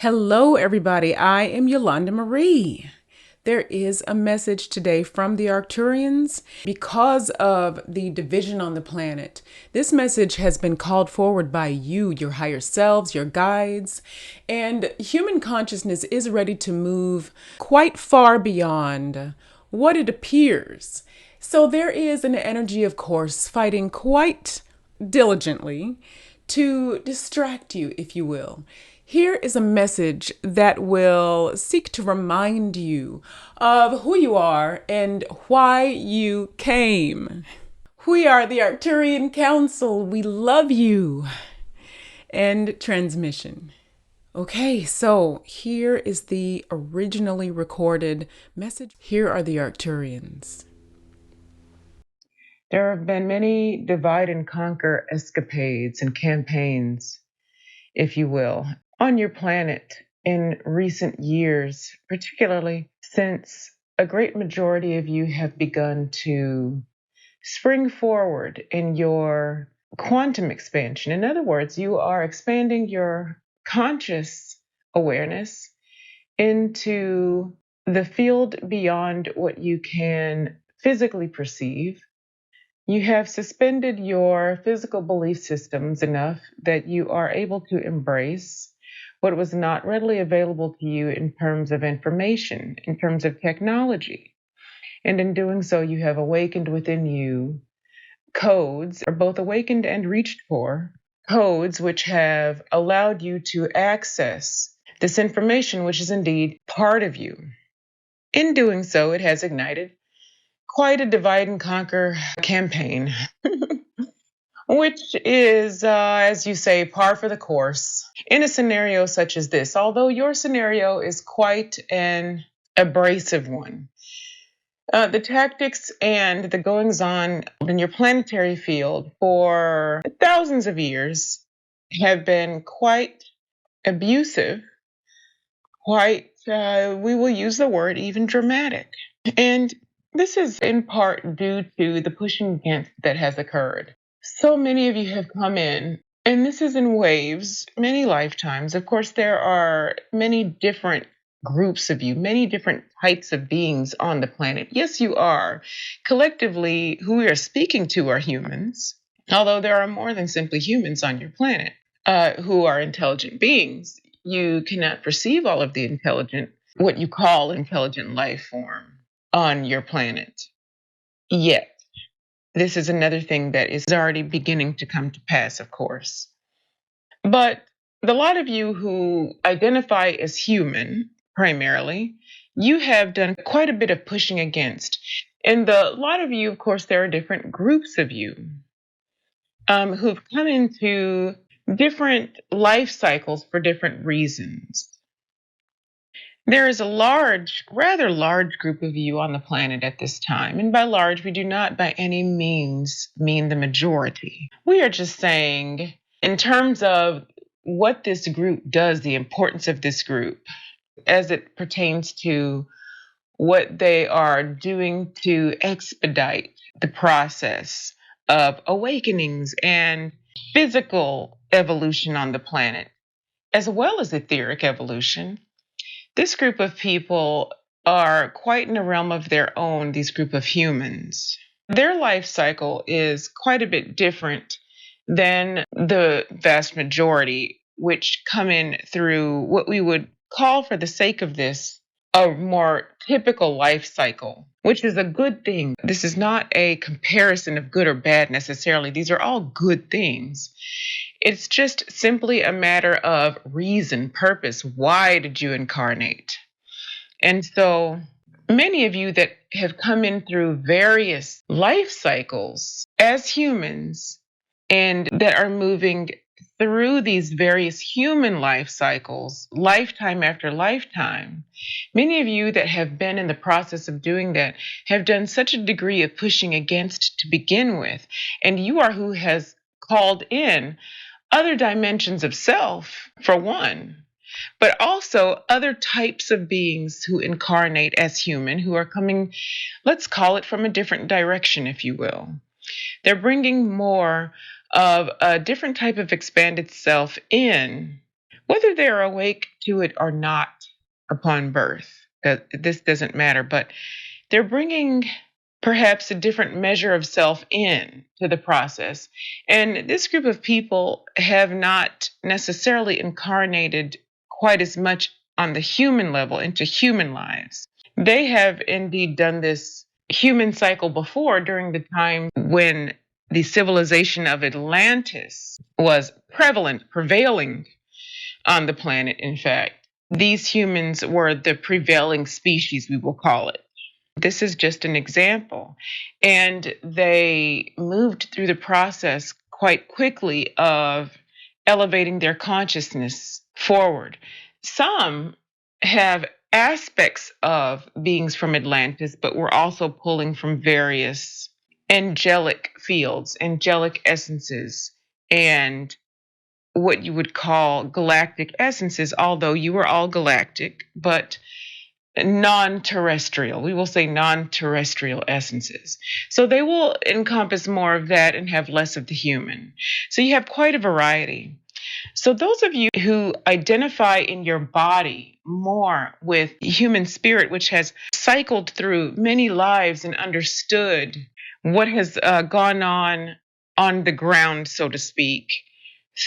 Hello, everybody. I am Yolanda Marie. There is a message today from the Arcturians. Because of the division on the planet, this message has been called forward by you, your higher selves, your guides, and human consciousness is ready to move quite far beyond what it appears. So there is an energy, of course, fighting quite diligently to distract you, if you will. Here is a message that will seek to remind you of who you are and why you came. We are the Arcturian Council. We love you. End transmission. Okay, so here is the originally recorded message. Here are the Arcturians. There have been many divide and conquer escapades and campaigns, if you will, on your planet in recent years, particularly since a great majority of you have begun to spring forward in your quantum expansion. In other words, you are expanding your conscious awareness into the field beyond what you can physically perceive. You have suspended your physical belief systems enough that you are able to embrace what was not readily available to you in terms of information, in terms of technology. And in doing so, you have awakened within you codes, or both awakened and reached for codes, which have allowed you to access this information, which is indeed part of you. In doing so, it has ignited quite a divide and conquer campaign, which is, as you say, par for the course in a scenario such as this, although your scenario is quite an abrasive one. The tactics and the goings-on in your planetary field for thousands of years have been quite abusive, quite, we will use the word, even dramatic. And this is in part due to the pushing against that has occurred. So many of you have come in, and this is in waves, many lifetimes. Of course, there are many different groups of you, many different types of beings on the planet. Yes, you are. Collectively, who we are speaking to are humans, although there are more than simply humans on your planet who are intelligent beings. You cannot perceive all of the what you call intelligent life form on your planet yet. This is another thing that is already beginning to come to pass, of course. But the lot of you who identify as human, primarily, you have done quite a bit of pushing against. And the lot of you, of course, there are different groups of you who've come into different life cycles for different reasons. There is a rather large group of you on the planet at this time. And by large, we do not by any means mean the majority. We are just saying, in terms of what this group does, the importance of this group, as it pertains to what they are doing to expedite the process of awakenings and physical evolution on the planet, as well as etheric evolution. This group of people are quite in a realm of their own, these group of humans. Their life cycle is quite a bit different than the vast majority, which come in through what we would call, for the sake of this, a more typical life cycle, which is a good thing. This is not a comparison of good or bad necessarily. These are all good things. It's just simply a matter of reason, purpose. Why did you incarnate? And so many of you that have come in through various life cycles as humans and that are moving through these various human life cycles, lifetime after lifetime, many of you that have been in the process of doing that have done such a degree of pushing against to begin with. And you are who has called in other dimensions of self, for one, but also other types of beings who incarnate as human, who are coming, let's call it, from a different direction, if you will. They're bringing more of a different type of expanded self in. Whether they're awake to it or not upon birth. This doesn't matter, but they're bringing perhaps a different measure of self in to the process. And this group of people have not necessarily incarnated quite as much on the human level into human lives. They have indeed done this human cycle before during the time when the civilization of Atlantis was prevalent, prevailing on the planet, in fact. These humans were the prevailing species, we will call it. This is just an example. And they moved through the process quite quickly of elevating their consciousness forward. Some have aspects of beings from Atlantis, but we're also pulling from various angelic fields, angelic essences, and what you would call galactic essences, although you are all galactic, but non-terrestrial. We will say non-terrestrial essences. So they will encompass more of that and have less of the human. So you have quite a variety. So those of you who identify in your body more with human spirit, which has cycled through many lives and understood what has gone on the ground, so to speak,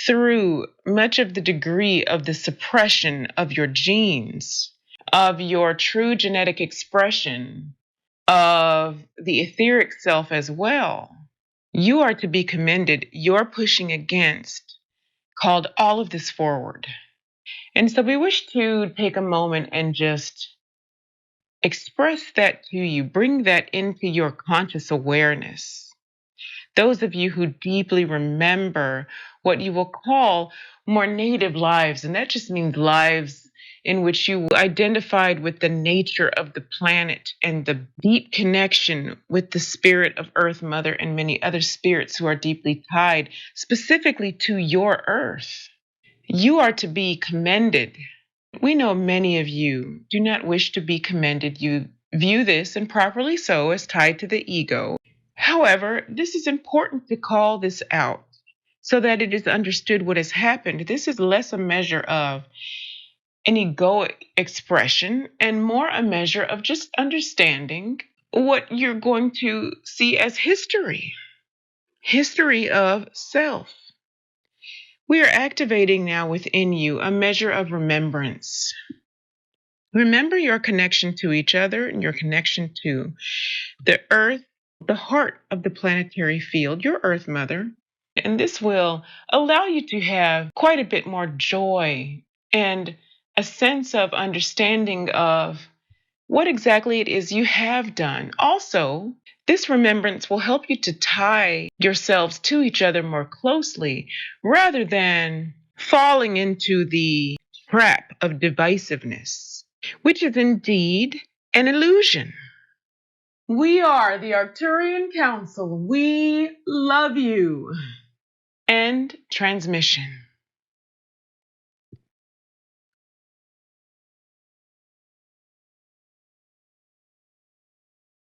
through much of the degree of the suppression of your genes, of your true genetic expression, of the etheric self as well, you are to be commended. You're pushing against, called all of this forward. And so we wish to take a moment and just express that to you, bring that into your conscious awareness. Those of you who deeply remember what you will call more native lives, and that just means lives in which you identified with the nature of the planet and the deep connection with the spirit of Earth Mother and many other spirits who are deeply tied specifically to your Earth. You are to be commended. We know many of you do not wish to be commended. You view this, and properly so, as tied to the ego. However, this is important to call this out so that it is understood what has happened. This is less a measure of an egoic expression and more a measure of just understanding what you're going to see as history of self. We are activating now within you a measure of remembrance. Remember your connection to each other and your connection to the earth, the heart of the planetary field, your Earth Mother. And this will allow you to have quite a bit more joy and a sense of understanding of what exactly it is you have done. Also, this remembrance will help you to tie yourselves to each other more closely rather than falling into the trap of divisiveness, which is indeed an illusion. We are the Arcturian Council. We love you. End transmission.